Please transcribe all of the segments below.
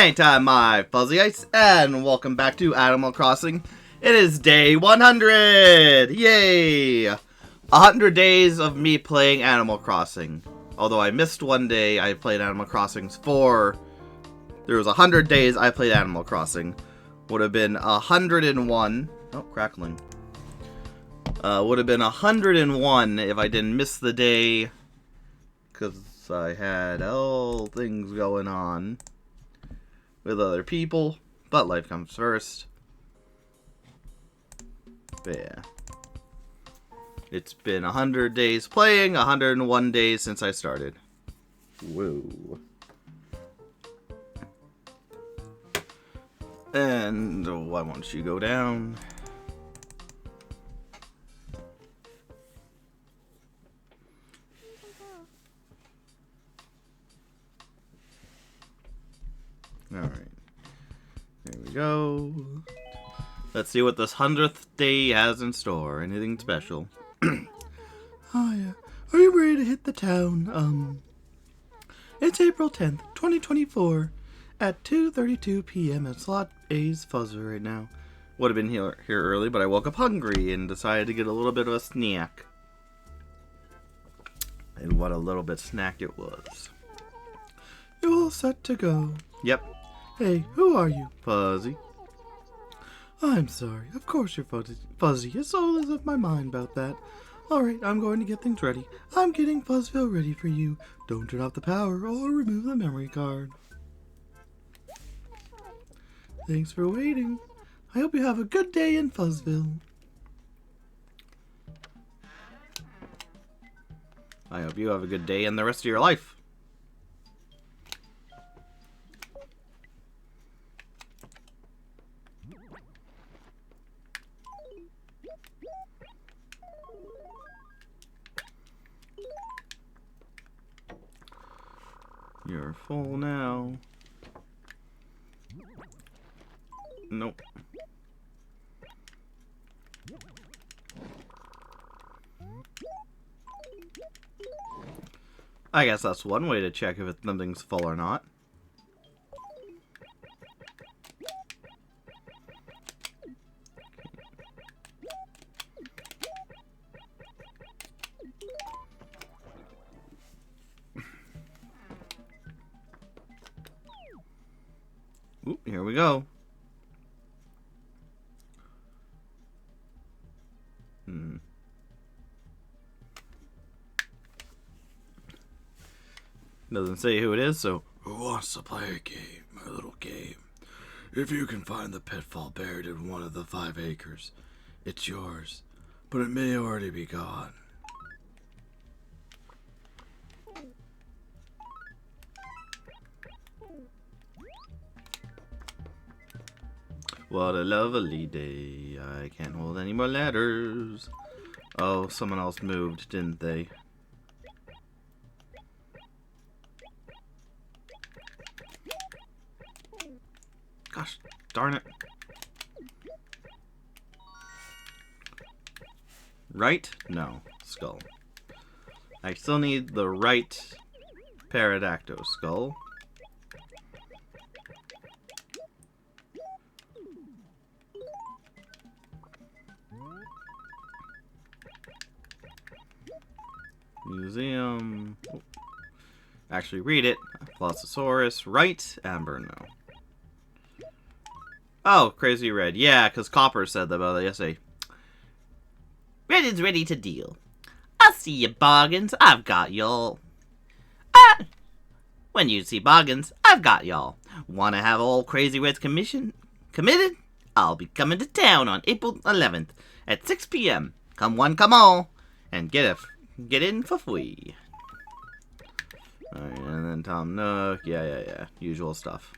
Hang time, my fuzzy ice, and welcome back to Animal Crossing. It is day 100! Yay! 100 days of me playing Animal Crossing. Although I missed one day, I played Animal Crossing 4. There was 100 days I played Animal Crossing. Would have been 101. Oh, crackling. Would have been 101 if I didn't miss the day. Because I had all things going on with other people. But life comes first. But yeah. It's been 100 days playing, 101 days since I started. Whoa. And why won't you go down? Alright. There we go. Let's see what this 100th day has in store. Anything special? Oh yeah. Are you ready to hit the town? It's April 10th, 2024 at 2:32 p.m. at Slot A's Fuzzer right now. Would have been here early, but I woke up hungry and decided to get a little bit of a snack. And what a little bit snack it was. You're all set to go. Yep. Hey, who are you? Fuzzy. I'm sorry. Of course you're fuzzy. It's all of my mind about that. Alright, I'm going to get things ready. I'm getting Fuzzville ready for you. Don't turn off the power or remove the memory card. Thanks for waiting. I hope you have a good day in Fuzzville. I hope you have a good day and the rest of your life. You're full now. Nope. I guess that's one way to check if something's full or not. Oop, here we go. Doesn't say who it is, so who wants to play a game, a little game? If you can find the pitfall buried in one of the 5 acres, it's yours, but it may already be gone. What a lovely day. I can't hold any more letters. Oh, someone else moved, didn't they? Gosh, darn it. Right? No. Skull. I still need the right Pterodactyl skull. Museum. Actually, read it. Velociraptor, right? Amber, no. Oh, Crazy Red. Yeah, because Copper said that about it yesterday. Red is ready to deal. I see you, Boggins. I've got y'all. When you see Boggins, I've got y'all. Want to have old Crazy Red's committed? I'll be coming to town on April 11th at 6 p.m. Come one, come all, and get in for free. Alright, and then Tom Nook. Yeah. Usual stuff.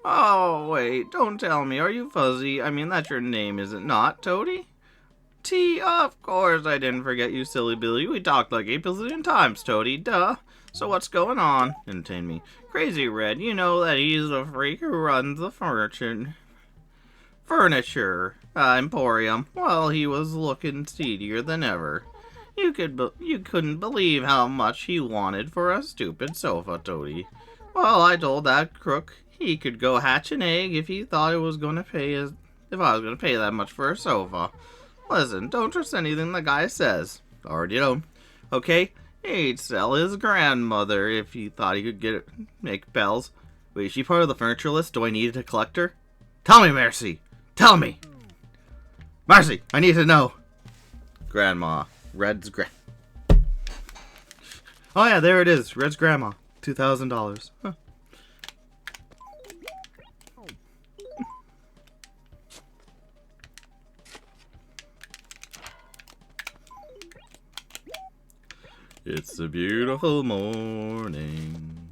Oh, wait, don't tell me. Are you Fuzzy? I mean, that's your name, is it not, Toady? T, of course I didn't forget you, silly Billy. We talked like 8 billion times, Toady. Duh. So what's going on? Entertain me. Crazy Red, you know that he's the freak who runs the furniture emporium. Well, he was looking seedier than ever. You couldn't believe how much he wanted for a stupid sofa, Toady. Well, I told that crook he could go hatch an egg if he thought it was gonna pay if I was gonna pay that much for a sofa. Listen, don't trust anything the guy says. Already know. Okay? He'd sell his grandmother if he thought he could make bells. Wait, is she part of the furniture list? Do I need to collect her? Tell me, Marcy! Tell me! Marcy, I need to know! Grandma. Red's Oh yeah, there it is. Red's grandma. $2,000. Huh. It's a beautiful morning.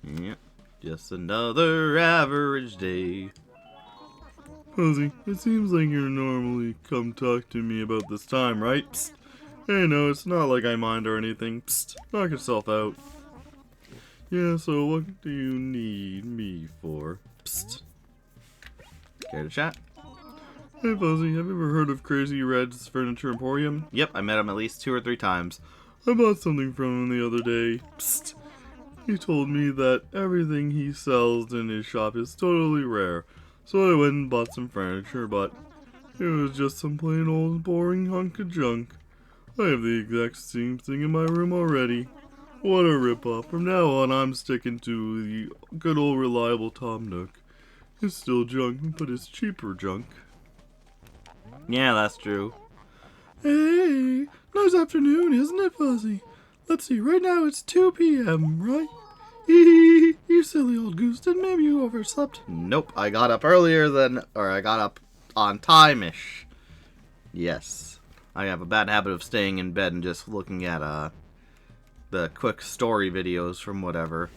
Yep, just another average day. Fuzzy, it seems like you normally come talk to me about this time, right? Psst. Hey, no, it's not like I mind or anything. Psst, knock yourself out. Yeah, so what do you need me for? Psst. Care to chat? Hey Fuzzy, have you ever heard of Crazy Red's Furniture Emporium? Yep, I met him at least 2 or 3 times. I bought something from him the other day. Psst. He told me that everything he sells in his shop is totally rare. So I went and bought some furniture, but it was just some plain old boring hunk of junk. I have the exact same thing in my room already. What a ripoff. From now on, I'm sticking to the good old reliable Tom Nook. It's still junk, but it's cheaper junk. Yeah, that's true. Hey, nice afternoon, isn't it, Fuzzy? Let's see, right now it's 2 p.m., right? You silly old goose, then maybe you overslept. Nope, I got up I got up on time-ish. Yes. I have a bad habit of staying in bed and just looking at, the quick story videos from whatever.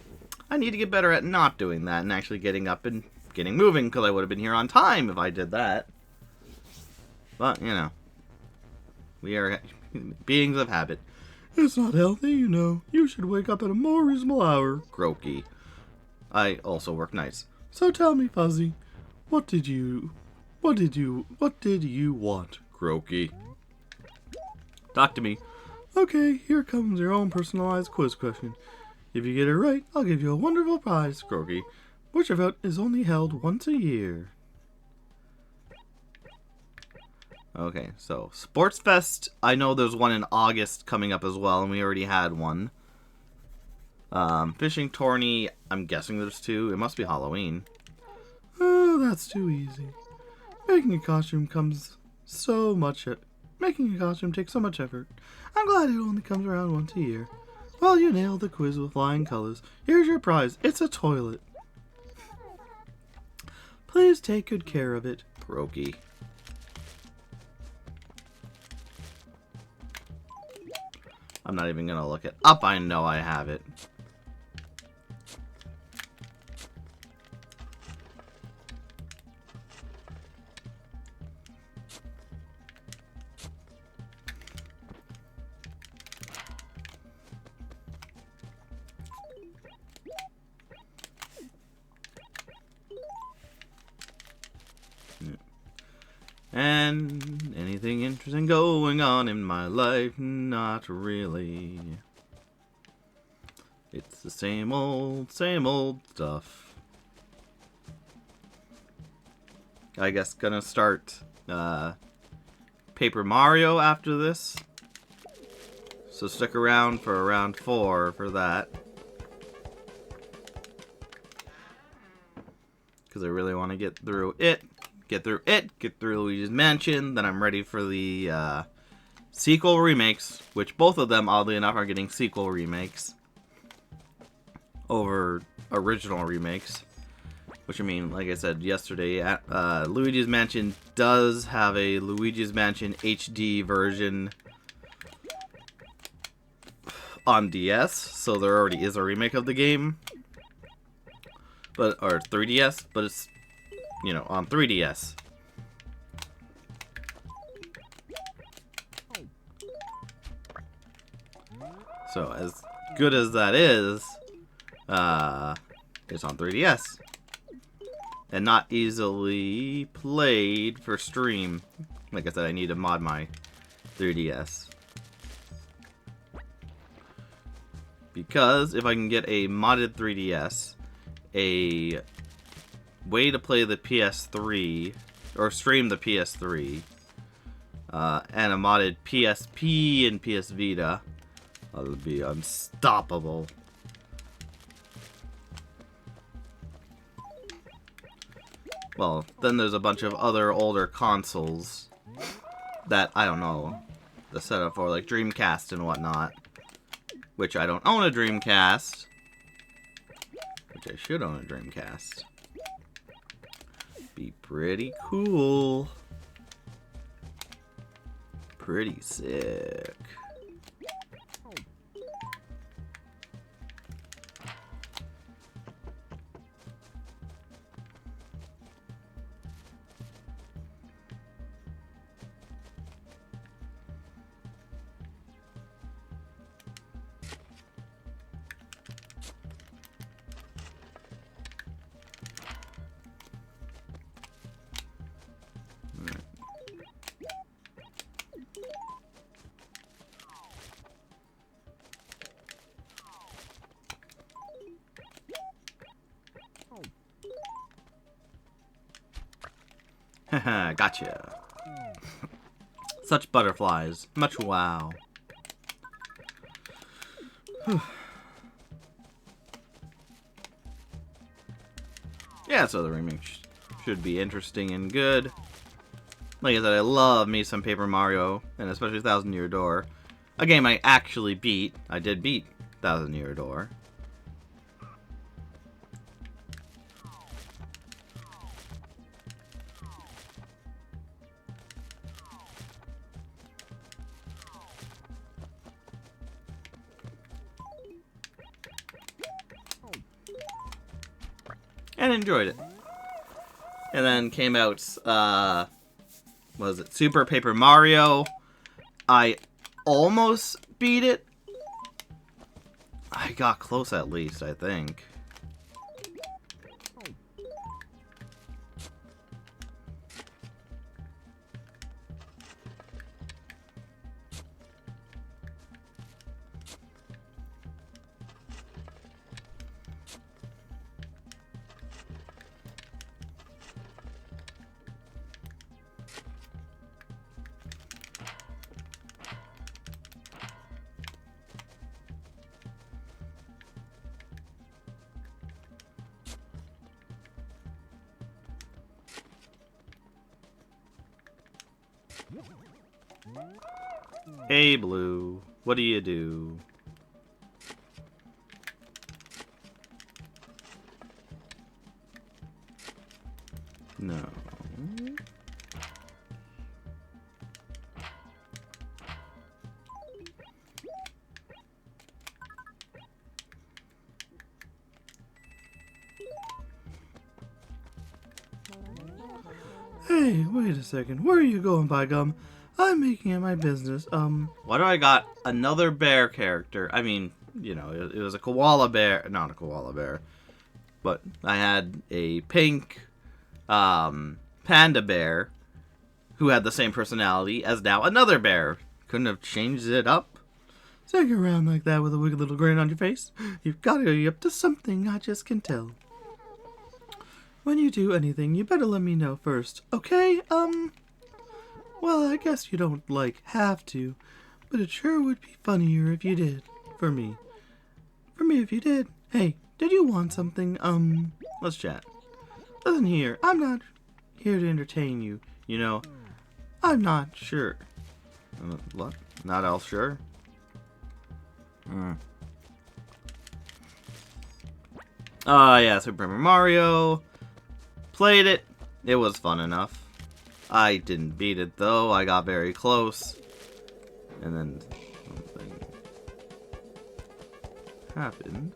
I need to get better at not doing that and actually getting up and getting moving, because I would have been here on time if I did that. But, you know, we are beings of habit. It's not healthy, you know. You should wake up at a more reasonable hour. Grokey. I also work nights. So tell me, Fuzzy, what did you want? Grokey. Talk to me. Okay, here comes your own personalized quiz question. If you get it right, I'll give you a wonderful prize, Grokey. Which event is only held once a year? Okay, so Sports Fest, I know there's one in August coming up as well, and we already had one. Fishing tourney, I'm guessing there's 2. It must be Halloween. Oh, that's too easy. Making a costume takes so much effort. I'm glad it only comes around once a year. Well, you nailed the quiz with flying colors. Here's your prize. It's a toilet. Please take good care of it, Grokey. I'm not even gonna look it up. I know I have it. And anything interesting going on in my life? Not really. It's the same old stuff. I guess gonna start Paper Mario after this. So stick around for round 4 for that. Because I really want to get through Luigi's Mansion, then I'm ready for the sequel remakes, which both of them, oddly enough, are getting sequel remakes over original remakes. Which, I mean, like I said yesterday, Luigi's Mansion does have a Luigi's Mansion HD version on DS, so there already is a remake of the game. Or 3DS, but it's, you know, on 3DS. So, as good as that is, it's on 3DS. And not easily played for stream. Like I said, I need to mod my 3DS. Because if I can get a modded 3DS, a way to play the PS3, or stream the PS3, and a modded PSP and PS Vita, that'll be unstoppable. Well, then there's a bunch of other older consoles that, I don't know, the setup for, like Dreamcast and whatnot. Which I don't own a Dreamcast. Which I should own a Dreamcast. Be pretty cool. Pretty sick. Haha, gotcha. Such butterflies. Much wow. Yeah, so the remake should be interesting and good. Like I said, I love me some Paper Mario, and especially Thousand Year Door. A game I actually beat. I did beat Thousand Year Door. And enjoyed it. And then came out, was it Super Paper Mario? I almost beat it. I got close at least, I think. Hey, Blue. What do you do? No. Hey, wait a second. Where are you going, Bygum? I'm making it my business. Why do I got another bear character? I mean, you know, it was a koala bear. Not a koala bear. But I had a pink, panda bear who had the same personality as now another bear. Couldn't have changed it up? Sitting around like that with a wicked little grin on your face? You've got to be up to something, I just can tell. When you do anything, you better let me know first, okay? Well, I guess you don't, have to, but it sure would be funnier if you did, for me. For me if you did. Hey, did you want something? Let's chat. Listen here, I'm not here to entertain you, you know. I'm not sure. What? Not all sure? Yeah, Super Mario. Played it. It was fun enough. I didn't beat it though. I got very close. And then something happened.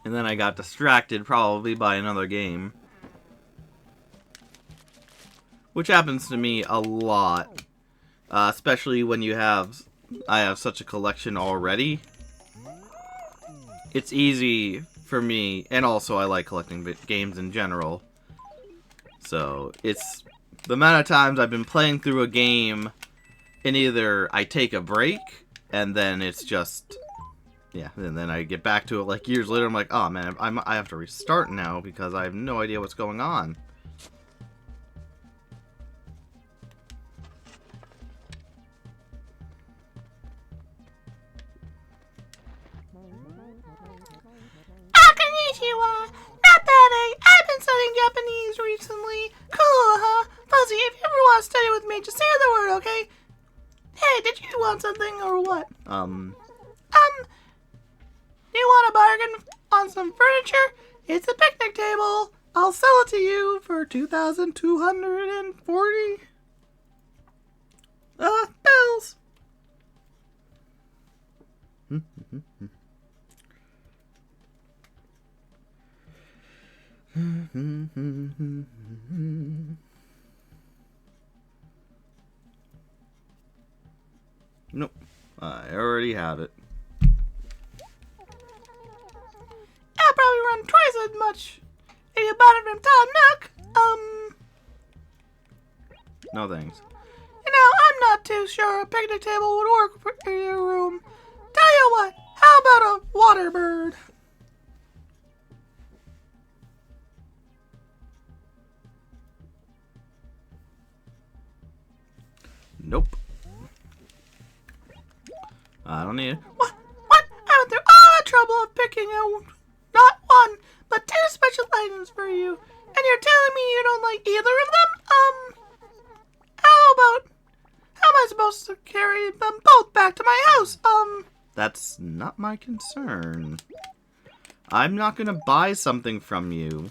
And then I got distracted probably by another game. Which happens to me a lot. Especially when I have such a collection already. It's easy for me, and also I like collecting games in general. So it's the amount of times I've been playing through a game, and either I take a break, and then it's just, yeah, and then I get back to it like years later. I'm like, oh man, I have to restart now because I have no idea what's going on. Konnichiwa! Not bad, eh? I've been studying Japanese recently. Cool, huh? Fuzzy, if you ever want to study with me, just say the word, okay? Hey, did you want something or what? Do you want a bargain on some furniture? It's a picnic table. I'll sell it to you for 2,240 bells. Nope. I already have it. I'll probably run twice as much if you bought it from Tom Nook. No thanks. You know, I'm not too sure a picnic table would work for your room. Tell you what, how about a water bird? Nope. I don't need it. What? I went through all the trouble of picking out not one, but 2 special items for you. And you're telling me you don't like either of them? How am I supposed to carry them both back to my house? That's not my concern. I'm not gonna buy something from you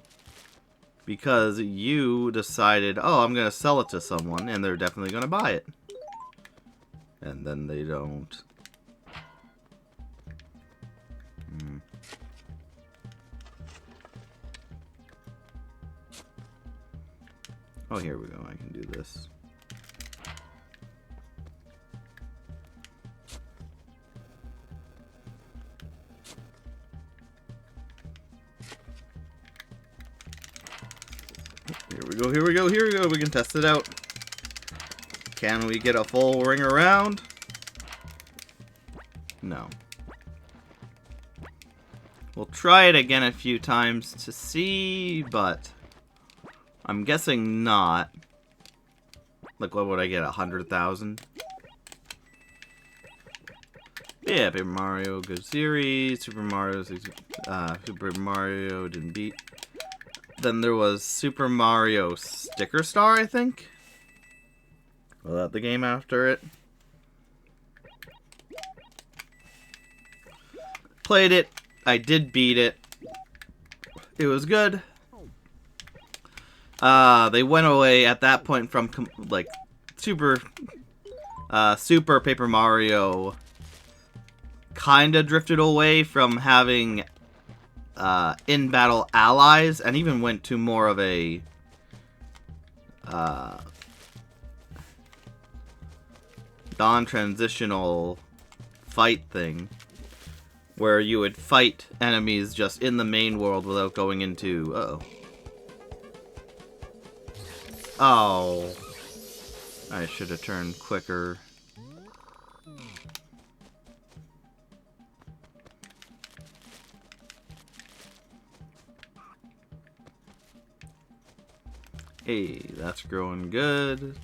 because you decided, oh, I'm gonna sell it to someone, and they're definitely gonna buy it. And then they don't. Oh, here we go. I can do this. Here we go, here we go, here we go. We can test it out. Can we get a full ring around? No. We'll try it again a few times to see, but I'm guessing not. Like, what would I get? 100,000? Yeah, Paper Mario, good series. Super Mario didn't beat. Then there was Super Mario Sticker Star, I think. Was that the game after it? Played it. I did beat it. It was good. They went away at that point from like Super Paper Mario. Kinda drifted away from having in-battle allies, and even went to more of a non-transitional fight thing, where you would fight enemies just in the main world without going into... Uh-oh. Oh. I should have turned quicker. Hey, that's growing good.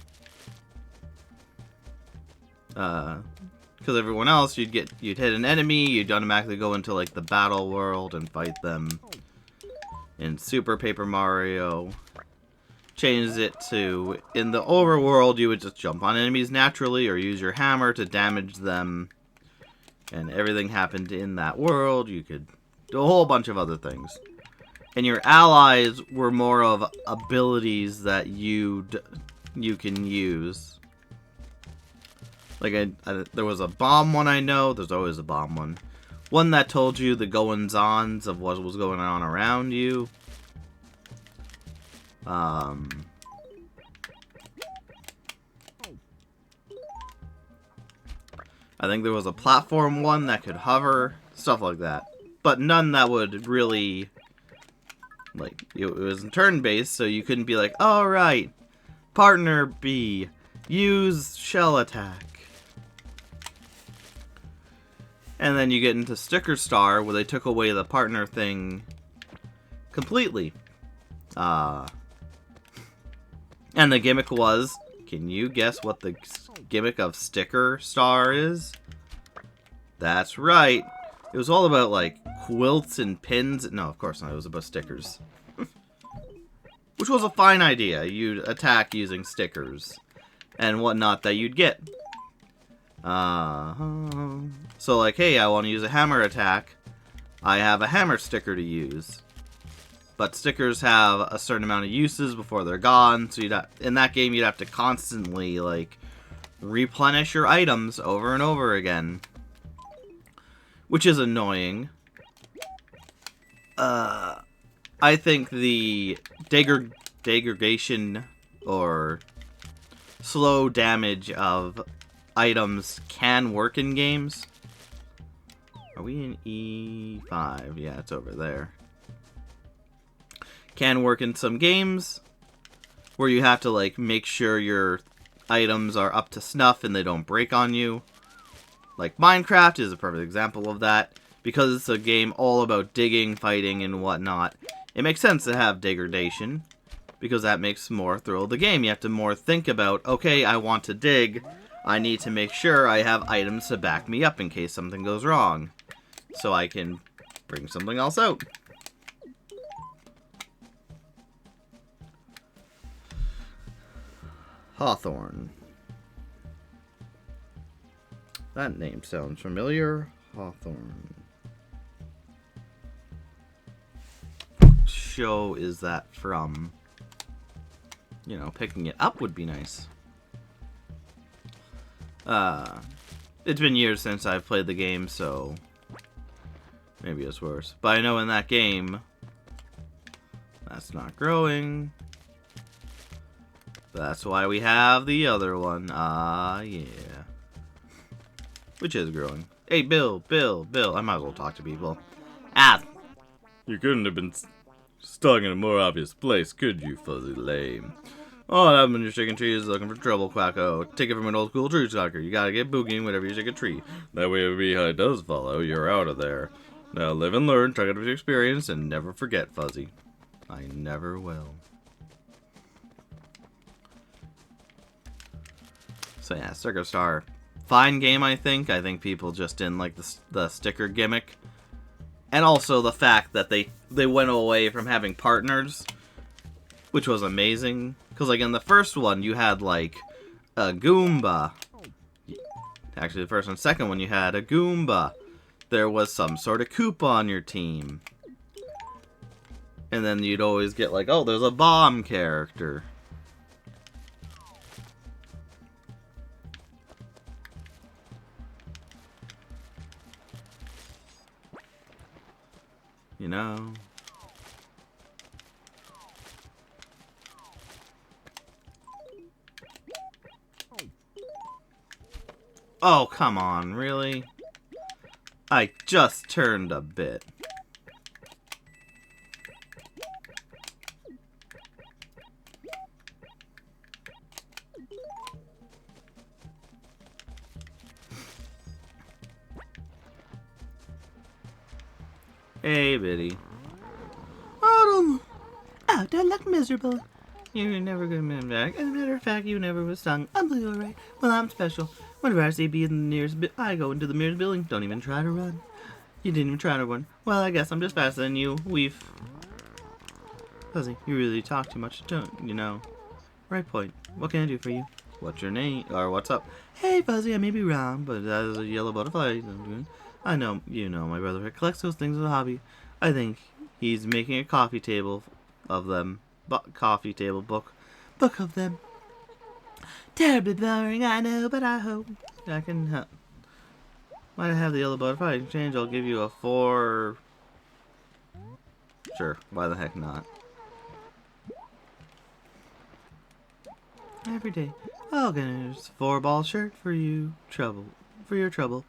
Because everyone else, you'd hit an enemy, you'd automatically go into like the battle world and fight them. In Super Paper Mario, changes it to, in the overworld, you would just jump on enemies naturally or use your hammer to damage them. And everything happened in that world. You could do a whole bunch of other things. And your allies were more of abilities that you can use. Like, there was a bomb one I know. There's always a bomb one. One that told you the goings-ons of what was going on around you. I think there was a platform one that could hover. Stuff like that. but none that would really, like, it was turn-based, so you couldn't be like, alright, partner B, use shell attack. And then you get into Sticker Star, where they took away the partner thing completely. And the gimmick was, can you guess what the gimmick of Sticker Star is? That's right. It was all about, like, quilts and pins. No, of course not. It was about stickers. Which was a fine idea. You'd attack using stickers and whatnot that you'd get. So, like, hey, I want to use a hammer attack. I have a hammer sticker to use. But stickers have a certain amount of uses before they're gone. So in that game, you'd have to constantly, like, replenish your items over and over again. Which is annoying. I think the degradation or slow damage of items can work in games. Are we in E5? Yeah, it's over there. Can work in some games where you have to, like, make sure your items are up to snuff and they don't break on you. Like, Minecraft is a perfect example of that. Because it's a game all about digging, fighting, and whatnot, it makes sense to have degradation. Because that makes more thrill of the game. You have to more think about, okay, I want to dig. I need to make sure I have items to back me up in case something goes wrong. So I can bring something else out. Hawthorne. That name sounds familiar. Hawthorne. What show is that from? You know, picking it up would be nice. It's been years since I've played the game, so maybe it's worse. But I know in that game, that's not growing. That's why we have the other one. Yeah. Which is growing. Hey, Bill. I might as well talk to people. You couldn't have been stuck in a more obvious place, could you, Fuzzy Lame? Oh, that when you're shaking trees looking for trouble, Quacko. Take it from an old school tree stalker. You gotta get boogieing whenever you shake a tree. That way if a beehive does follow, you're out of there. Now live and learn, try it with experience, and never forget, Fuzzy. I never will. So yeah, Sticker Star. Fine game, I think. I think people just didn't like the sticker gimmick. And also the fact that they went away from having partners, which was amazing. Because, like, in the first one, you had, like, a Goomba. Actually, the first and second one, you had a Goomba. There was some sort of Koopa on your team. And then you'd always get, like, oh, there's a bomb character. You know. Oh, come on, really? I just turned a bit. Hey, Biddy. Oh, don't look miserable. You're never gonna be back. As a matter of fact, you never was stung. I'm doing alright. Well, I'm special. Whenever I see B in the nearest I go into the nearest building. Don't even try to run. You didn't even try to run. Well, I guess I'm just faster than you. We've... Fuzzy, you really talk too much, don't you know? Right point. What can I do for you? What's your name? Or what's up? Hey, Fuzzy, I may be wrong, but that is a yellow butterfly. I know, you know, my brother collects those things as a hobby. I think he's making a coffee table of them. Coffee table book of them. Terribly boring, I know, but I hope I can help. Might have the yellow butterfly exchange. I'll give you a 4. Sure, why the heck not? Every day. Oh, goodness, 4-ball shirt for you. For your trouble.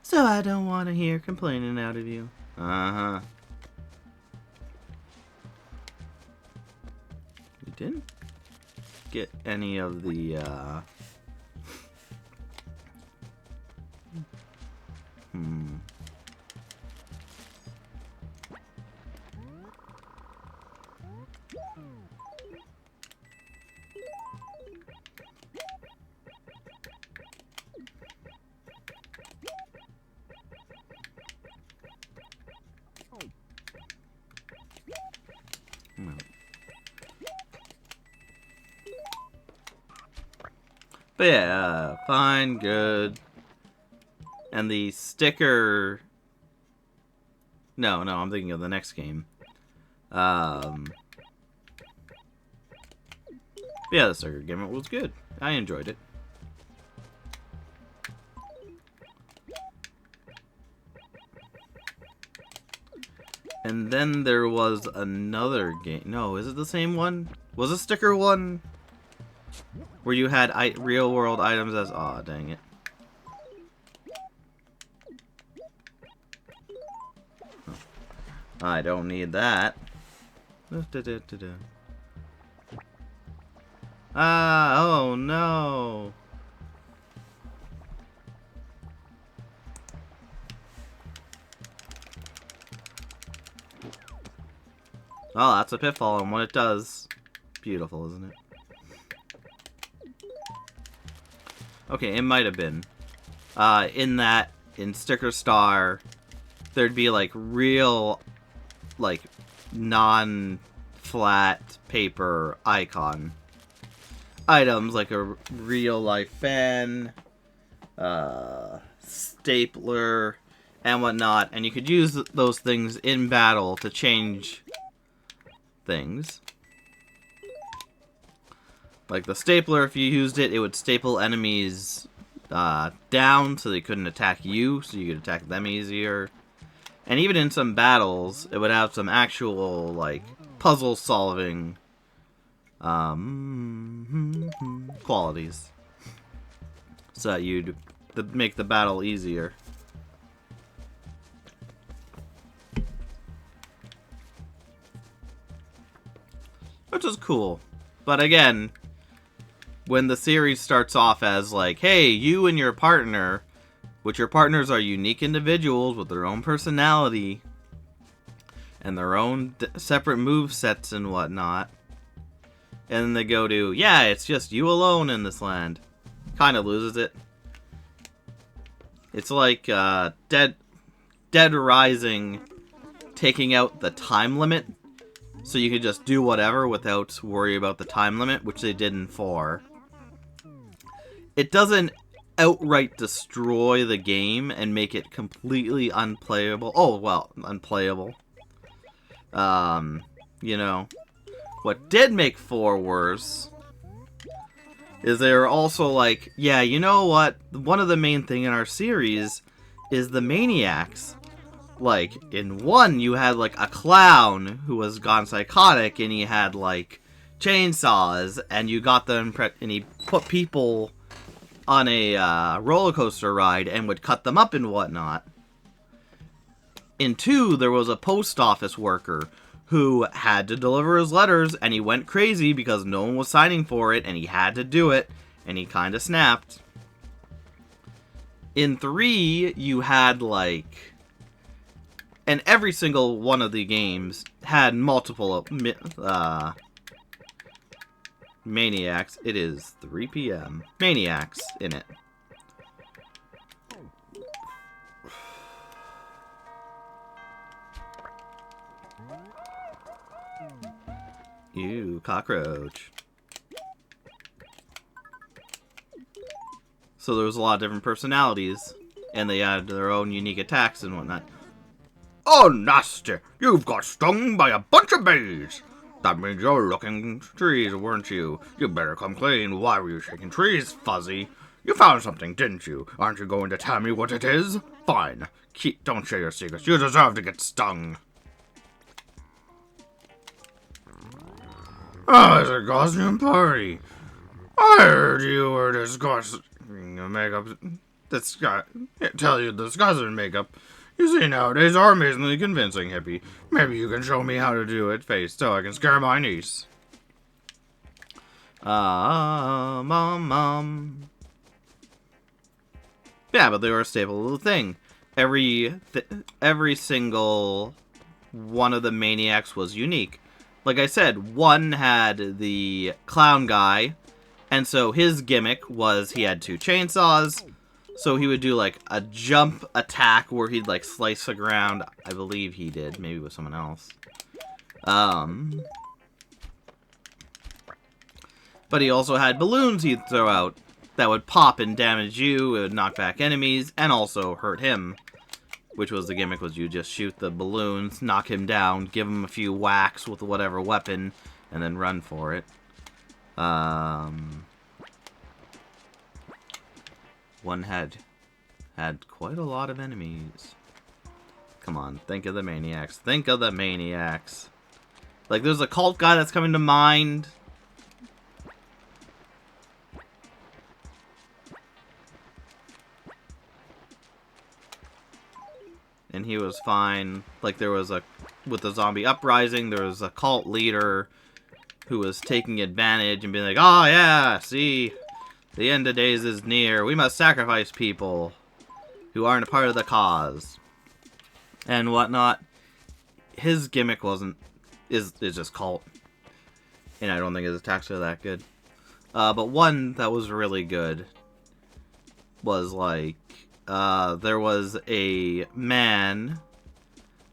So I don't want to hear complaining out of you. Uh-huh. We didn't get any of the, But yeah, fine, good. And the sticker... No, I'm thinking of the next game. Yeah, the sticker game, it was good. I enjoyed it. And then there was another game. No, is it the same one? Was a sticker one? Where you had real world items as... Aw, dang it. I don't need that. Ah, oh no. Oh, that's a pitfall and what it does. Beautiful, isn't it? Okay, it might have been. In Sticker Star, there'd be like real, like, non-flat paper icon items, like a real-life fan, stapler, and whatnot, and you could use those things in battle to change things. Like the stapler, if you used it, it would staple enemies down so they couldn't attack you, so you could attack them easier. And even in some battles, it would have some actual, like, puzzle-solving qualities. So that you'd make the battle easier. Which is cool. But again, when the series starts off as like, hey, you and your partner, which your partners are unique individuals with their own personality and their own separate move sets and whatnot, and then they go to, yeah, it's just you alone in this land, kind of loses it. It's like Dead Rising taking out the time limit, so you could just do whatever without worry about the time limit, which they did in 4. It doesn't outright destroy the game and make it completely unplayable. Oh, well, unplayable. You know. What did make 4 worse is they were also like, yeah, you know what? One of the main thing in our series is the Maniacs. Like, in 1, you had, like, a clown who was gone psychotic, and he had, like, chainsaws, and you got them, and he put people on a roller coaster ride and would cut them up and whatnot. In 2, there was a post office worker who had to deliver his letters, and he went crazy because no one was signing for it, and he had to do it, and he kind of snapped. In 3, you had, like... And every single one of the games had multiple Maniacs. It is 3 p.m. Maniacs in it. Ew, cockroach. So there was a lot of different personalities, and they had their own unique attacks and whatnot. Oh, nasty! You've got stung by a bunch of bees! That means you're looking trees, weren't you? You better come clean. Why were you shaking trees, Fuzzy? You found something, didn't you? Aren't you going to tell me what it is? Fine. Don't share your secrets. You deserve to get stung. Oh, it's a costume party. I heard you were discussing makeup. Tell you discussing makeup. You see, nowadays are amazingly convincing, Hippie. Maybe you can show me how to do it face so I can scare my niece. Mom. Yeah, but they were a staple little thing. Every single one of the maniacs was unique. Like I said, one had the clown guy, and so his gimmick was he had 2 chainsaws. So he would do like a jump attack where he'd like slice the ground. I believe he did, maybe with someone else. But he also had balloons he'd throw out that would pop and damage you, it would knock back enemies, and also hurt him. Which was the gimmick, was you just shoot the balloons, knock him down, give him a few whacks with whatever weapon, and then run for it. One had quite a lot of enemies. Come on, think of the maniacs. Think of the maniacs. Like, there's a cult guy that's coming to mind. And he was fine. Like, there was with the zombie uprising, there was a cult leader who was taking advantage and being like, oh yeah, see, the end of days is near. We must sacrifice people who aren't a part of the cause. And whatnot. His gimmick is just cult. And I don't think his attacks are that good. But one that was really good was like, there was a man,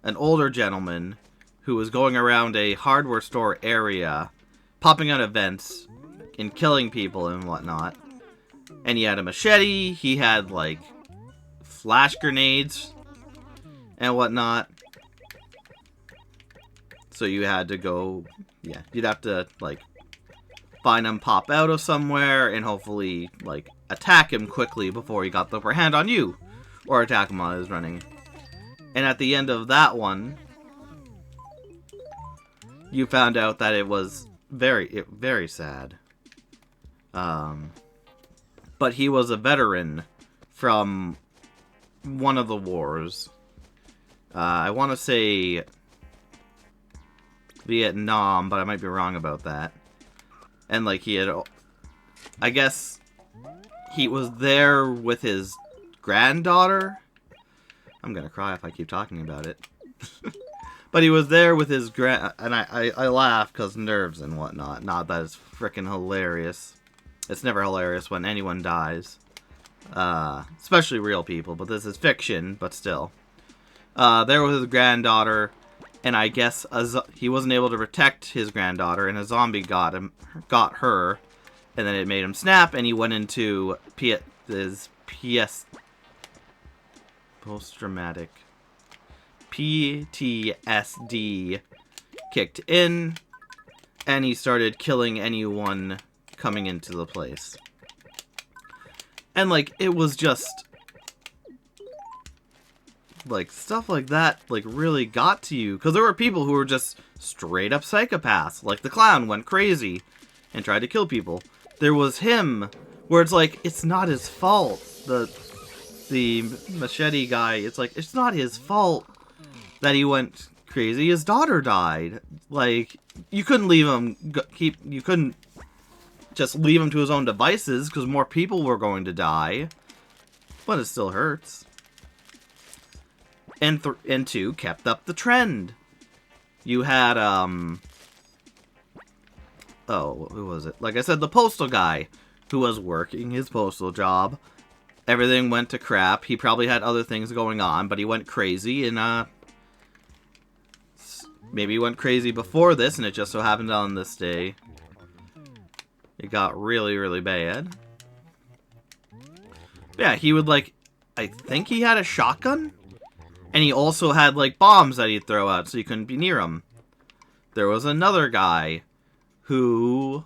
an older gentleman, who was going around a hardware store area, popping out events and killing people and whatnot. And he had a machete, he had like flash grenades and whatnot. So you had to go, yeah, you'd have to like find him pop out of somewhere and hopefully like attack him quickly before he got the upper hand on you, or attack him while he was running. And at the end of that one, you found out that it was very sad. But he was a veteran from one of the wars. I want to say Vietnam, but I might be wrong about that. And like he had, I guess he was there with his granddaughter. I'm gonna cry if I keep talking about it. But he was there with his and I laugh because nerves and whatnot. Not that it's freaking hilarious. It's never hilarious when anyone dies. Especially real people, but this is fiction, but still. There was his granddaughter, and I guess he wasn't able to protect his granddaughter, and a zombie got her, and then it made him snap, and he went into his post-traumatic PTSD kicked in, and he started killing anyone coming into the place. And like, it was just like stuff like that like really got to you, because there were people who were just straight up psychopaths. Like the clown went crazy and tried to kill people. There was him where it's like, it's not his fault. The machete guy, it's like, it's not his fault that he went crazy. His daughter died. Like, you couldn't leave him you couldn't just leave him to his own devices, because more people were going to die. But it still hurts. And 2 kept up the trend. You had, oh, who was it? Like I said, the postal guy who was working his postal job. Everything went to crap. He probably had other things going on, but he went crazy, and, maybe he went crazy before this, and it just so happened on this day it got really, really bad. Yeah, he would, like, I think he had a shotgun? And he also had, like, bombs that he'd throw out so you couldn't be near him. There was another guy who...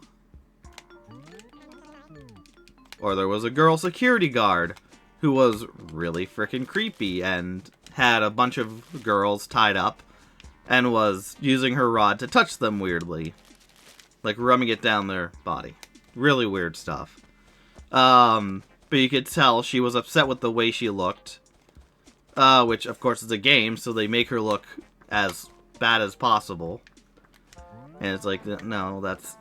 Or there was a girl security guard who was really freaking creepy and had a bunch of girls tied up and was using her rod to touch them weirdly. Like, rubbing it down their body. Really weird stuff. But you could tell she was upset with the way she looked. which of course is a game, so they make her look as bad as possible. And it's like, no, that's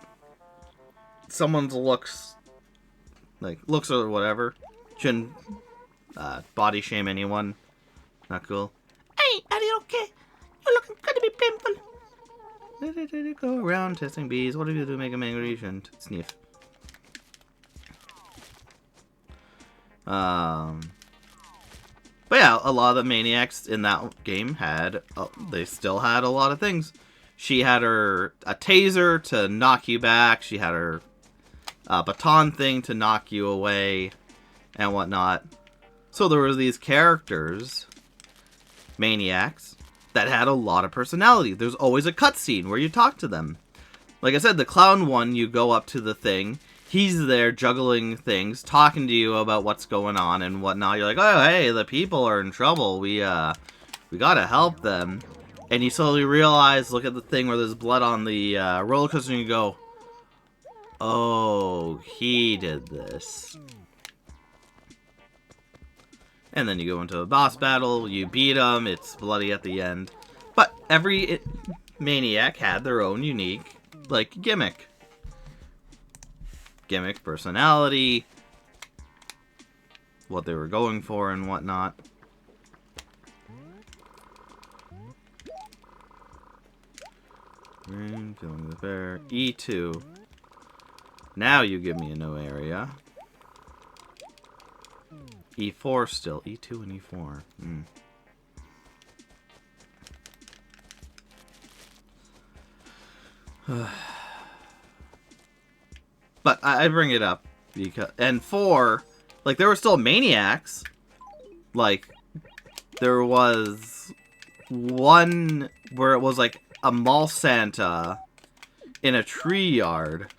someone's looks, like looks or whatever. Shouldn't body shame anyone. Not cool. Hey, are you okay? You're looking good to be pimple. Go around testing bees. What do you do to make them angry? You shouldn't sniff. But yeah, a lot of the maniacs in that game had, they still had a lot of things. She had a taser to knock you back. She had her baton thing to knock you away and whatnot. So there were these characters, maniacs, that had a lot of personality. There's always a cutscene where you talk to them. Like I said, the clown one, you go up to the thing. He's there juggling things, talking to you about what's going on and whatnot. You're like, oh, hey, the people are in trouble. We gotta help them. And you slowly realize, look at the thing where there's blood on the roller coaster, and you go, oh, he did this. And then you go into a boss battle, you beat him, it's bloody at the end. But every maniac had their own unique, like, gimmick. Gimmick, personality, what they were going for and whatnot. Killing the bear. E2. Now you give me a no area. E4 still. E2 and E4. But I bring it up because, and 4, like, there were still maniacs. Like, there was one where it was like a mall Santa in a tree yard.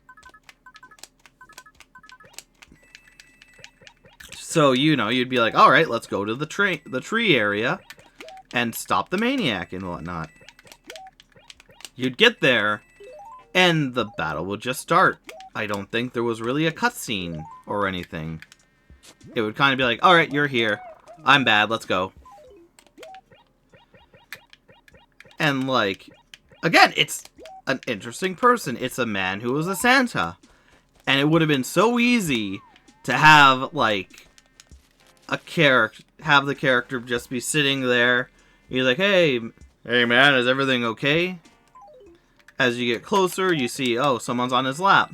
So, you know, you'd be like, all right, let's go to the tree area and stop the maniac and whatnot. You'd get there, and the battle would just start. I don't think there was really a cutscene or anything. It would kind of be like, all right, you're here. I'm bad, let's go. And, like, again, it's an interesting person. It's a man who was a Santa. And it would have been so easy to have, like, have the character just be sitting there. He's like, hey man, is everything okay? As you get closer, you see, oh, someone's on his lap.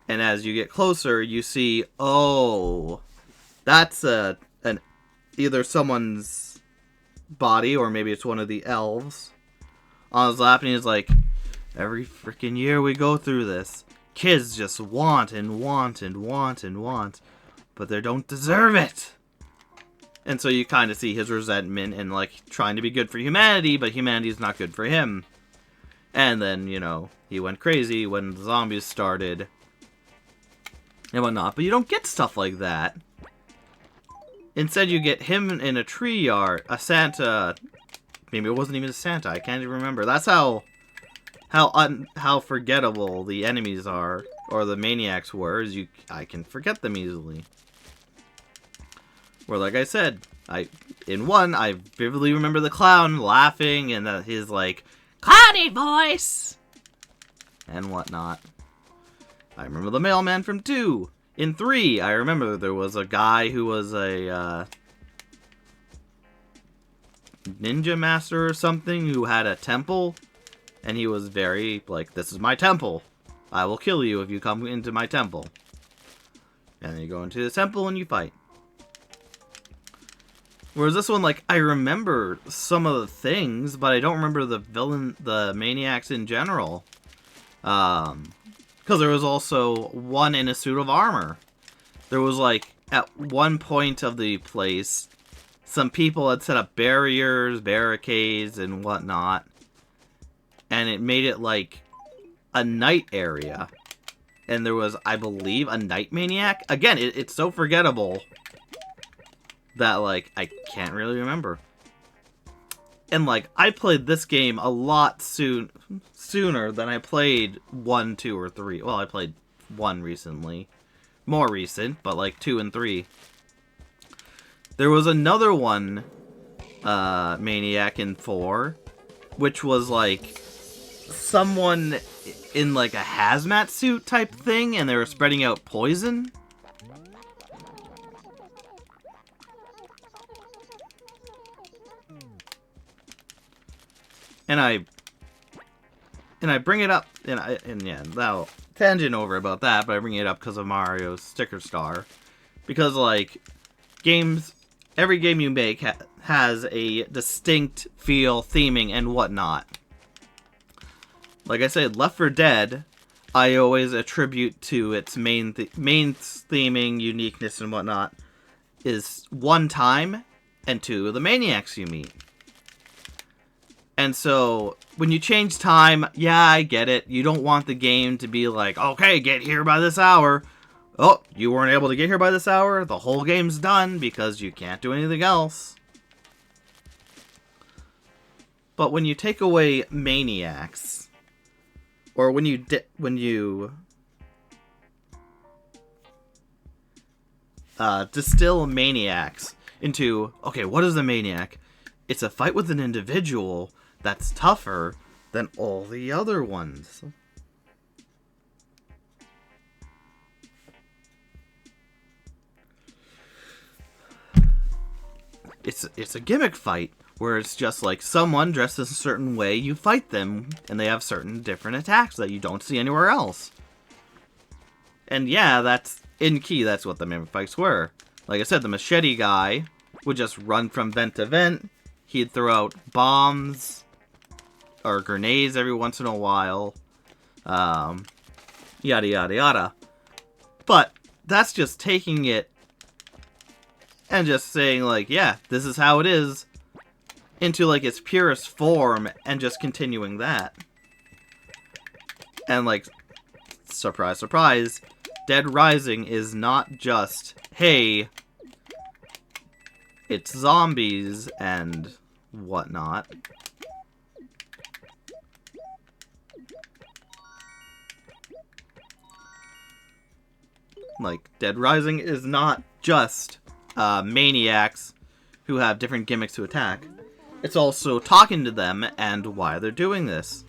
And as you get closer, you see, oh, that's either someone's body, or maybe it's one of the elves on his lap, and he's like, every freaking year we go through this. Kids just want and want and want and want, but they don't deserve it. And so you kind of see his resentment and, like, trying to be good for humanity, but humanity's not good for him. And then, you know, he went crazy when the zombies started and whatnot. But you don't get stuff like that. Instead, you get him in a tree yard, a Santa. Maybe it wasn't even a Santa. I can't even remember. That's how forgettable the enemies are, or the maniacs were. I can forget them easily. Where, like I said, in 1, I vividly remember the clown laughing and his, like, clowny voice and whatnot. I remember the mailman from 2. In 3, I remember there was a guy who was a ninja master or something who had a temple, and he was very, like, this is my temple. I will kill you if you come into my temple. And then you go into the temple and you fight. Whereas this one, like, I remember some of the things, but I don't remember the maniacs in general. Because there was also one in a suit of armor. There was, like, at one point of the place, some people had set up barricades, and whatnot. And it made it, like, a night area. And there was, I believe, a night maniac. Again, it's so forgettable that, like, I can't really remember. And, like, I played this game a lot sooner than I played 1, 2, or 3. Well, I played 1 recently. More recent, but, like, 2 and 3. There was another one, Maniac in 4, which was like someone in like a hazmat suit type thing, and they were spreading out poison. And I bring it up, and yeah, that'll tangent over about that, but I bring it up because of Mario's Sticker Star, because like every game you make has a distinct feel, theming, and whatnot. Like I said, Left 4 Dead, I always attribute to its main theming, uniqueness, and whatnot, is 1, time, and 2, the maniacs you meet. And so, when you change time, yeah, I get it. You don't want the game to be like, okay, get here by this hour. Oh, you weren't able to get here by this hour? The whole game's done because you can't do anything else. But when you take away maniacs, or when you distill maniacs into, okay, what is a maniac? It's a fight with an individual that's tougher than all the other ones. It's a gimmick fight where it's just like someone dressed a certain way, you fight them, and they have certain different attacks that you don't see anywhere else. And yeah, that's in Key, that's what the mimic fights were. Like I said, the machete guy would just run from vent to vent. He'd throw out bombs or grenades every once in a while. Yada yada yada. But that's just taking it and just saying like, yeah, this is how it is, into like its purest form, and just continuing that. And like, surprise, surprise, Dead Rising is not just, hey, it's zombies and whatnot. Like, Dead Rising is not just maniacs who have different gimmicks to attack. It's also talking to them and why they're doing this.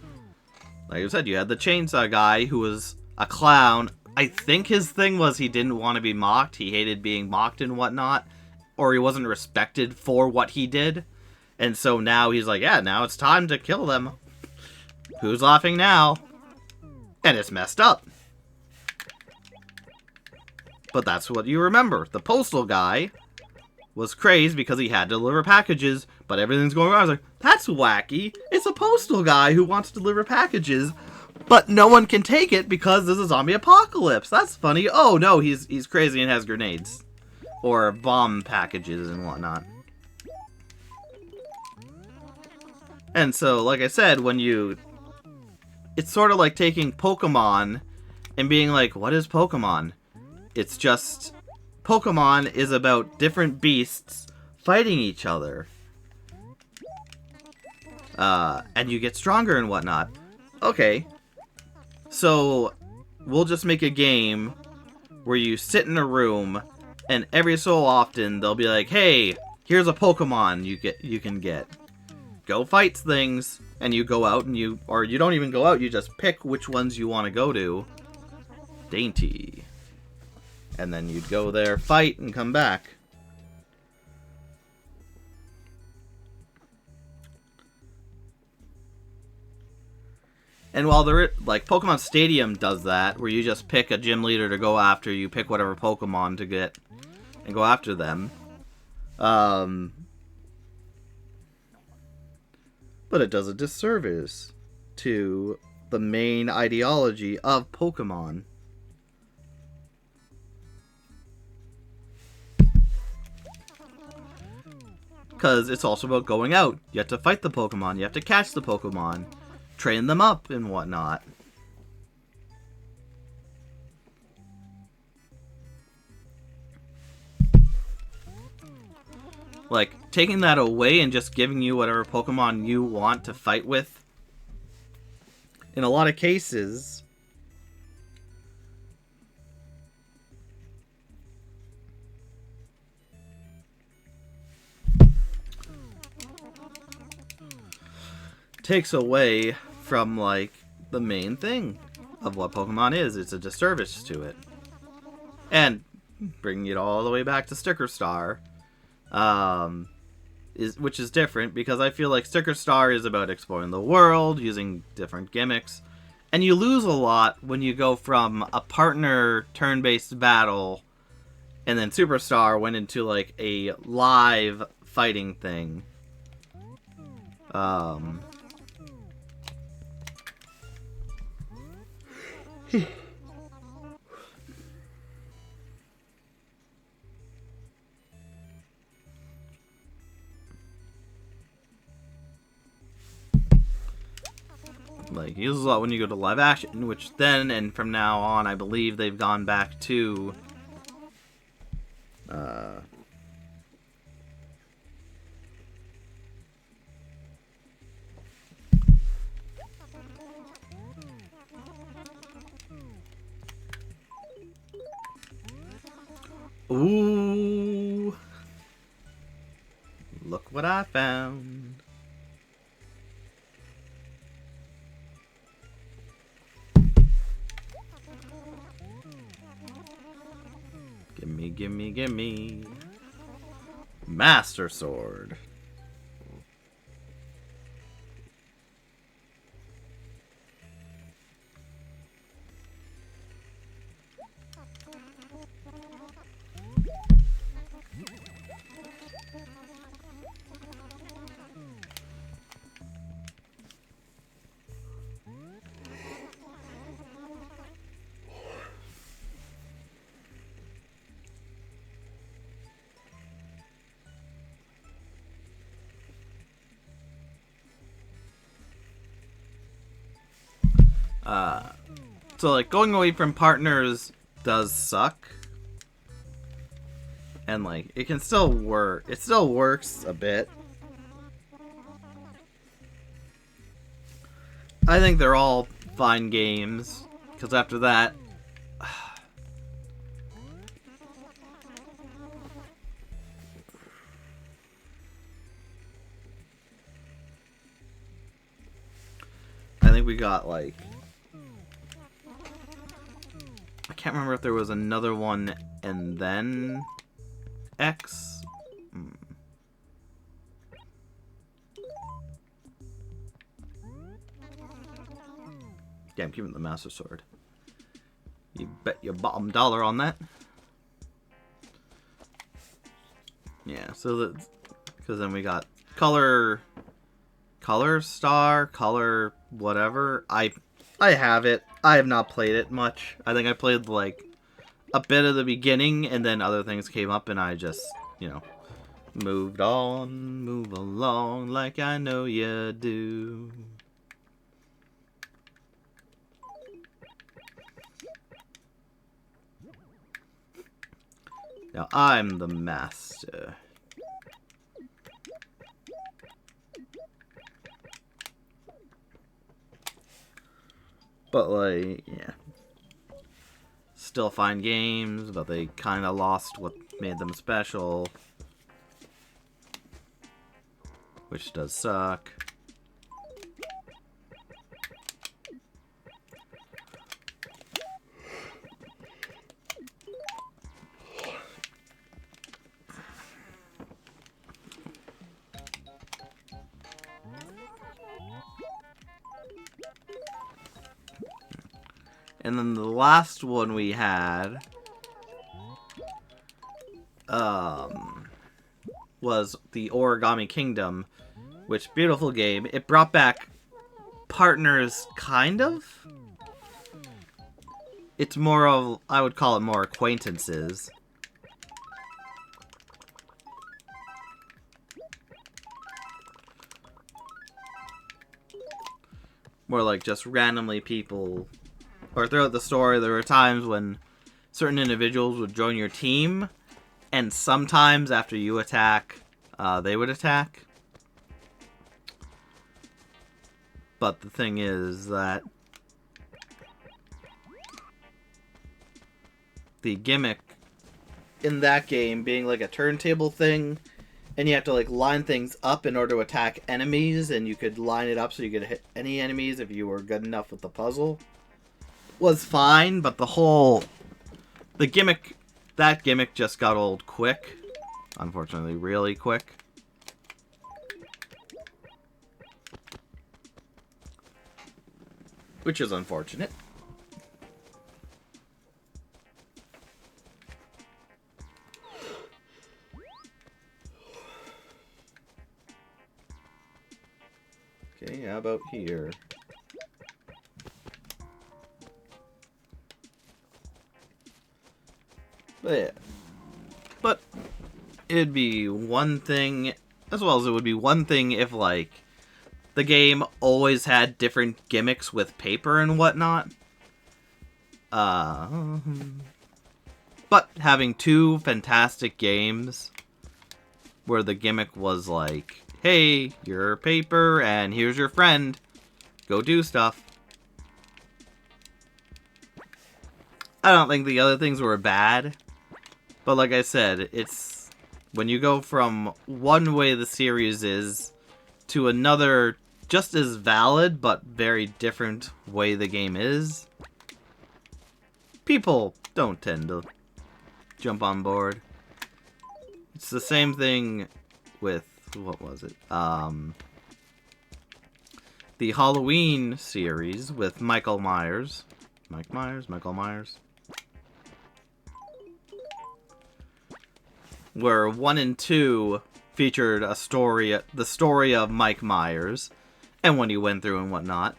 Like I said, you had the chainsaw guy who was a clown. I think his thing was he didn't want to be mocked. He hated being mocked and whatnot. Or he wasn't respected for what he did. And so now he's like, yeah, now it's time to kill them. Who's laughing now? And it's messed up. But that's what you remember. The postal guy was crazed because he had to deliver packages, but everything's going wrong. I was like, that's wacky. It's a postal guy who wants to deliver packages, but no one can take it because there's a zombie apocalypse. That's funny. Oh no, he's crazy and has grenades. Or bomb packages and whatnot. And so, like I said, it's sort of like taking Pokemon and being like, what is Pokemon? It's just, Pokemon is about different beasts fighting each other. And you get stronger and whatnot. Okay. So, we'll just make a game where you sit in a room, and every so often they'll be like, hey, here's a Pokemon you can get. Go fight things, and you go out and or you don't even go out, you just pick which ones you want to go to. Dainty. And then you'd go there, fight, and come back. And while like, Pokemon Stadium does that, where you just pick a gym leader to go after, you pick whatever Pokemon to get, and go after them. But it does a disservice to the main ideology of Pokemon. Because it's also about going out. You have to fight the Pokemon. You have to catch the Pokemon. Train them up and whatnot. Like, taking that away and just giving you whatever Pokemon you want to fight with, in a lot of cases, takes away from, like, the main thing of what Pokemon is. It's a disservice to it. And bringing it all the way back to Sticker Star, which is different, because I feel like Sticker Star is about exploring the world, using different gimmicks, and you lose a lot when you go from a partner turn-based battle, and then Superstar went into, like, a live fighting thing. Like, you lose a lot when you go to live action, which then, and from now on, I believe they've gone back to, ooh, look what I found. Gimme, gimme, gimme. Master Sword. So, like, going away from partners does suck. And, like, it can still work. It still works a bit. I think they're all fine games. Because after that... I think we got, like... I can't remember if there was another one and then X. Yeah, I'm keeping the Master Sword. You bet your bottom dollar on that. Yeah, so that, because then we got color star, color whatever. I have it. I have not played it much. I think I played, like, a bit of the beginning, and then other things came up, and I just, you know, moved on, move along like I know you do. Now I'm the master. But, like, yeah. Still fine games, but they kind of lost what made them special. Which does suck. And then the last one we had was the Origami Kingdom, which, beautiful game. It brought back partners, kind of. It's more of, I would call it more acquaintances. More like just randomly people. Or throughout the story, there were times when certain individuals would join your team, and sometimes after you attack, they would attack. But the thing is that the gimmick in that game being like a turntable thing, and you have to like line things up in order to attack enemies, and you could line it up so you could hit any enemies if you were good enough with the puzzle. Was fine, but that gimmick just got old quick. Unfortunately, really quick. Which is unfortunate. Okay, how about here? But yeah. But it'd be one thing, as well as it would be one thing if, like, the game always had different gimmicks with paper and whatnot. But having two fantastic games where the gimmick was like, hey, you're paper and here's your friend, go do stuff. I don't think the other things were bad, but like I said, it's when you go from one way the series is to another just as valid but very different way the game is, people don't tend to jump on board. It's the same thing with, what was it? The Halloween series with Michael Myers. Michael Myers. Where 1 and 2 featured the story of Mike Myers, and when he went through and whatnot.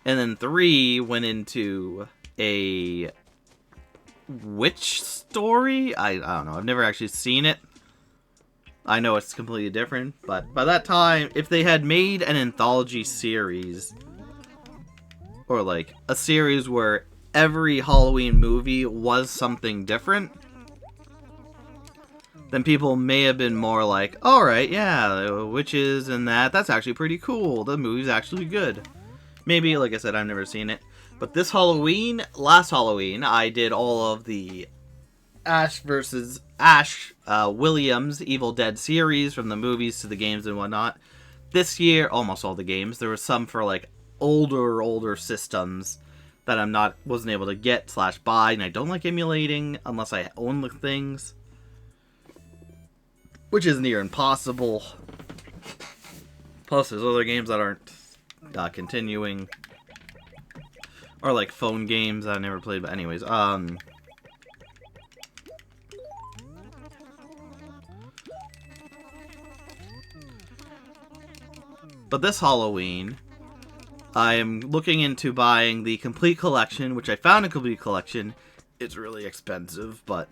And then 3 went into a witch story? I don't know. I've never actually seen it. I know it's completely different, but by that time, if they had made an anthology series, or like a series where every Halloween movie was something different, then people may have been more like, alright, yeah, witches and that's actually pretty cool. The movie's actually good. Maybe, like I said, I've never seen it. But this Halloween, last Halloween, I did all of the Ash Williams Evil Dead series, from the movies to the games and whatnot. This year, almost all the games. There were some for like older systems that wasn't able to get / buy, and I don't like emulating unless I own the things, which is near impossible. Plus, there's other games that aren't continuing, or like phone games that I never played. But anyways, but this Halloween, I am looking into buying the complete collection, which I found a complete collection. It's really expensive, but,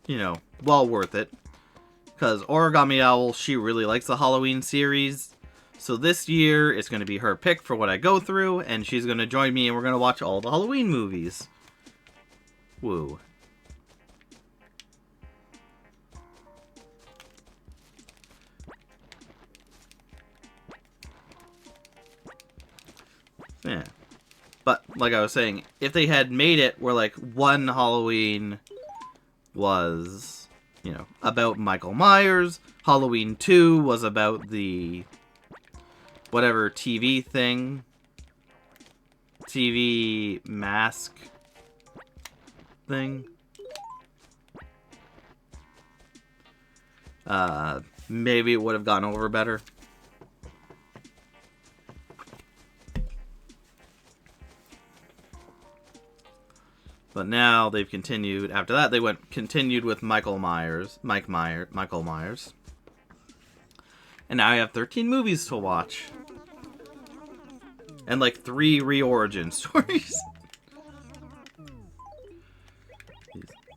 you know, well worth it. Because Origami Owl, she really likes the Halloween series. So this year, it's going to be her pick for what I go through, and she's going to join me, and we're going to watch all the Halloween movies. Woo. Yeah. But, like I was saying, if they had made it where, like, one Halloween was, you know, about Michael Myers, Halloween 2 was about the whatever TV thing, TV mask thing, maybe it would have gone over better. But now they've continued. After that, they continued with Michael Myers. And now I have 13 movies to watch. And like 3 re-origin stories.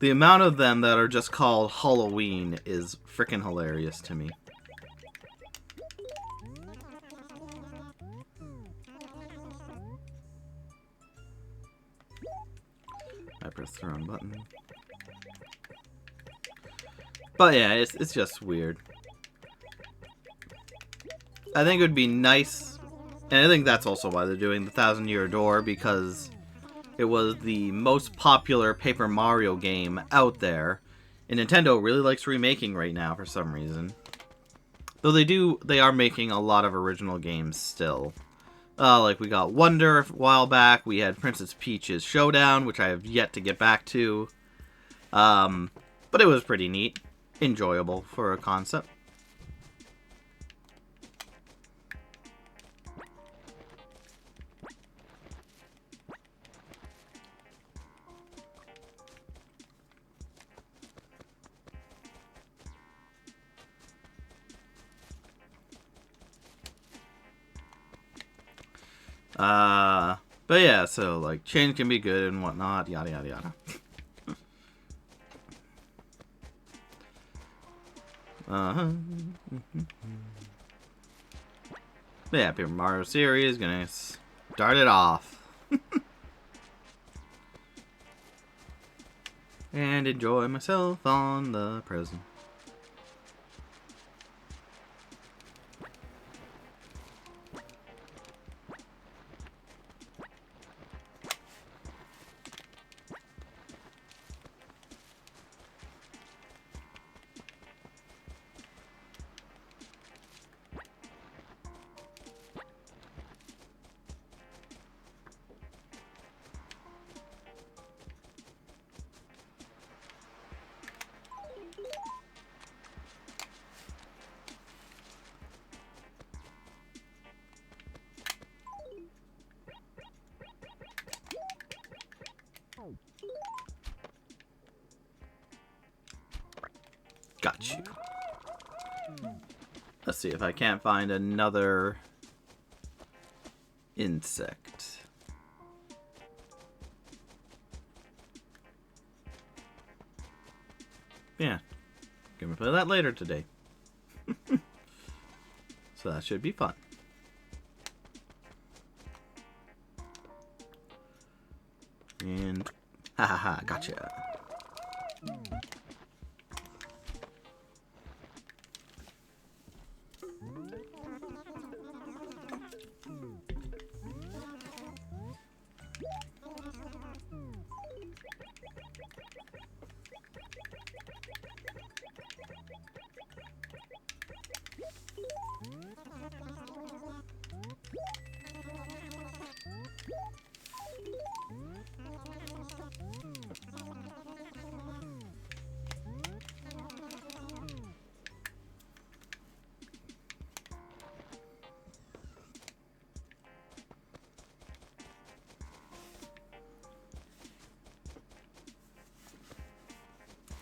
The amount of them that are just called Halloween is freaking hilarious to me. I pressed the wrong button. But yeah, it's just weird. I think it would be nice, and I think that's also why they're doing the 1,000-Year Door, because it was the most popular Paper Mario game out there, and Nintendo really likes remaking right now for some reason. Though they are making a lot of original games still. Like we got Wonder a while back. We had Princess Peach's Showdown, which I have yet to get back to. But it was pretty neat. Enjoyable for a concept. But yeah, so like change can be good and whatnot, yada yada yada. But yeah, Paper Mario series gonna start it off. And enjoy myself on the present. Got you. Let's see if I can't find another insect. Yeah, gonna play that later today. So that should be fun. And ha, gotcha.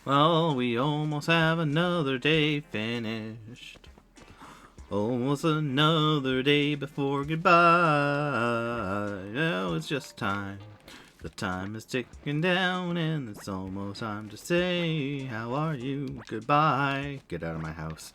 Well, we almost have another day finished. Almost another day before goodbye. Oh, it's just time. The time is ticking down and it's almost time to say, how are you? Goodbye. Get out of my house.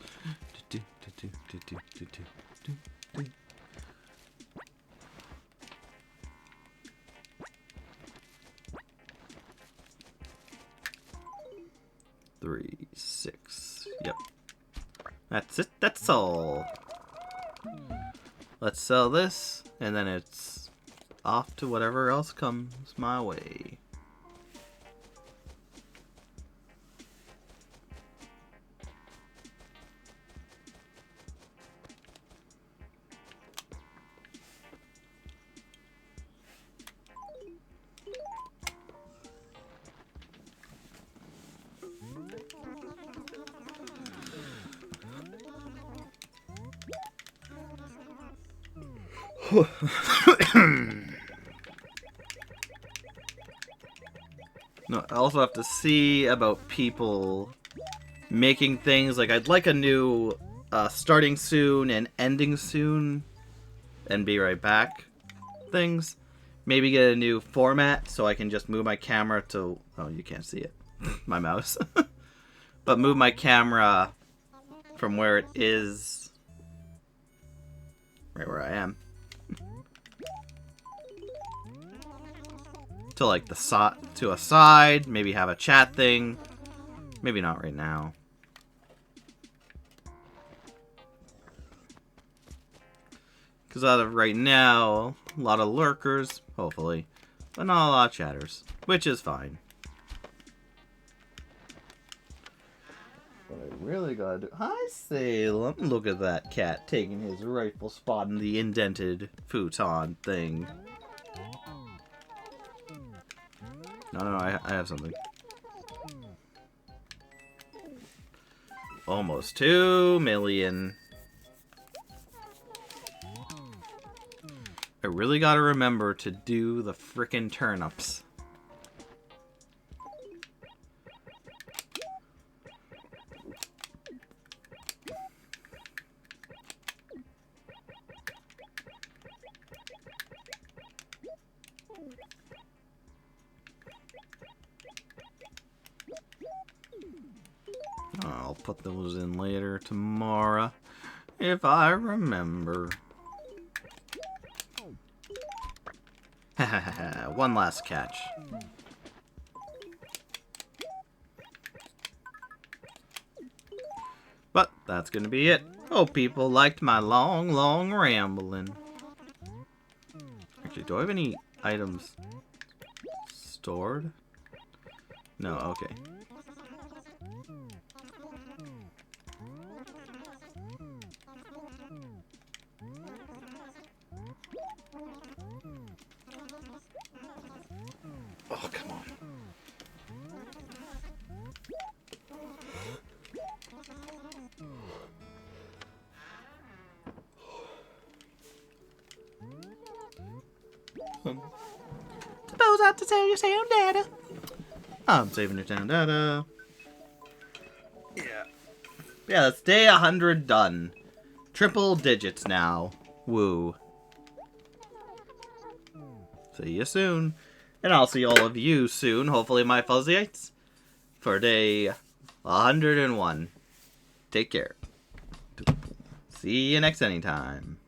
3, 6. Yep. That's it. That's all. Let's sell this, and then it's off to whatever else comes my way. No, I also have to see about people making things. Like, I'd like a new starting soon and ending soon and be right back things. Maybe get a new format so I can just move my camera to... Oh, you can't see it. My mouse. But move my camera from where it is... right where I am. To like the to a side, maybe have a chat thing. Maybe not right now. Because out of right now, a lot of lurkers, hopefully, but not a lot of chatters, which is fine. What I really gotta do... Hi, Salem. Look at that cat taking his rightful spot in the indented futon thing. No, I have something. Almost 2 million. I really gotta remember to do the frickin' turnips. I'll put those in later tomorrow, if I remember. One last catch. But that's gonna be it. Hope people liked my long rambling. Actually, do I have any items stored? No, okay. Oh, come on. Suppose I have to save your sound data. I'm saving your town data. Yeah. Yeah, that's day 100 done. Triple digits now. Woo. See you soon. And I'll see all of you soon, hopefully my Fuzzyites, for day 101. Take care. See you next anytime.